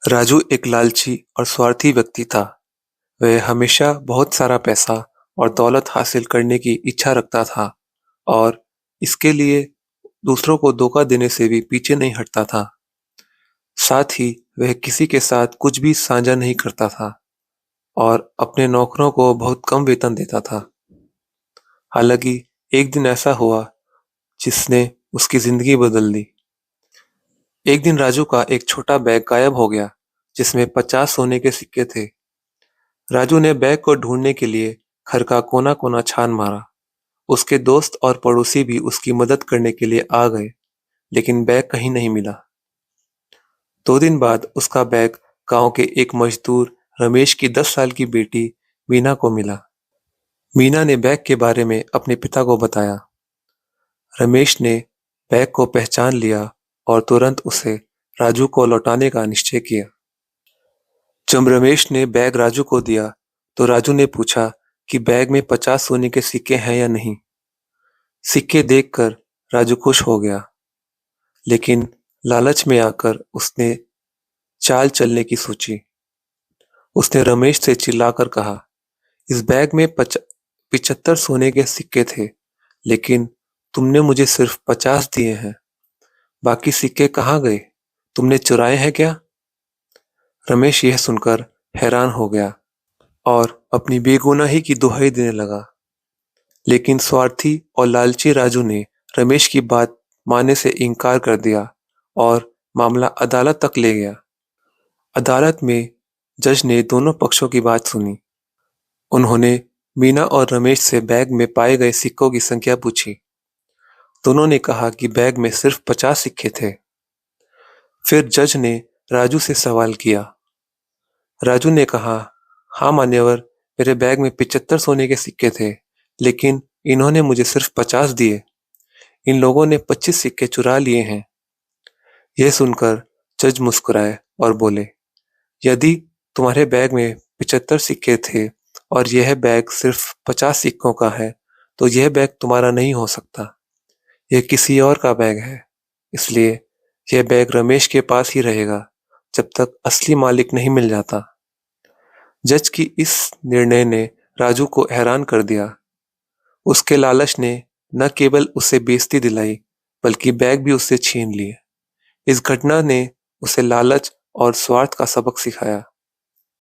राजू एक लालची और स्वार्थी व्यक्ति था। वह हमेशा बहुत सारा पैसा और दौलत हासिल करने की इच्छा रखता था और इसके लिए दूसरों को धोखा देने से भी पीछे नहीं हटता था। साथ ही वह किसी के साथ कुछ भी साझा नहीं करता था और अपने नौकरों को बहुत कम वेतन देता था। हालांकि एक दिन ऐसा हुआ जिसने उसकी जिंदगी बदल दी। एक दिन राजू का एक छोटा बैग गायब हो गया जिसमें 50 सोने के सिक्के थे। राजू ने बैग को ढूंढने के लिए घर का कोना कोना छान मारा। उसके दोस्त और पड़ोसी भी उसकी मदद करने के लिए आ गए, लेकिन बैग कहीं नहीं मिला। 2 दिन बाद उसका बैग गांव के एक मजदूर रमेश की 10 साल की बेटी मीना को मिला। मीना ने बैग के बारे में अपने पिता को बताया। रमेश ने बैग को पहचान लिया और तुरंत उसे राजू को लौटाने का निश्चय किया। जब रमेश ने बैग राजू को दिया तो राजू ने पूछा कि बैग में 50 सोने के सिक्के हैं या नहीं। सिक्के देखकर राजू खुश हो गया, लेकिन लालच में आकर उसने चाल चलने की सोची। उसने रमेश से चिल्लाकर कहा, इस बैग में 75 सोने के सिक्के थे, लेकिन तुमने मुझे सिर्फ 50 दिए हैं। बाकी सिक्के कहाँ गए? तुमने चुराए हैं क्या? रमेश यह सुनकर हैरान हो गया और अपनी बेगुनाही की दुहाई देने लगा। लेकिन स्वार्थी और लालची राजू ने रमेश की बात मानने से इनकार कर दिया और मामला अदालत तक ले गया। अदालत में जज ने दोनों पक्षों की बात सुनी। उन्होंने मीना और रमेश से बैग में पाए गए सिक्कों की संख्या पूछी। दोनों ने कहा कि बैग में सिर्फ 50 सिक्के थे। फिर जज ने राजू से सवाल किया। राजू ने कहा, हाँ मान्यवर, मेरे बैग में 75 सोने के सिक्के थे, लेकिन इन्होंने मुझे सिर्फ 50 दिए। इन लोगों ने 25 सिक्के चुरा लिए हैं। यह सुनकर जज मुस्कुराए और बोले, यदि तुम्हारे बैग में 75 सिक्के थे और यह बैग सिर्फ 50 सिक्कों का है, तो यह बैग तुम्हारा नहीं हो सकता। यह किसी और का बैग है, इसलिए यह बैग रमेश के पास ही रहेगा जब तक असली मालिक नहीं मिल जाता। जज की इस निर्णय ने राजू को हैरान कर दिया। उसके लालच ने न केवल उसे बेइज्जती दिलाई, बल्कि बैग भी उससे छीन लिए। इस घटना ने उसे लालच और स्वार्थ का सबक सिखाया।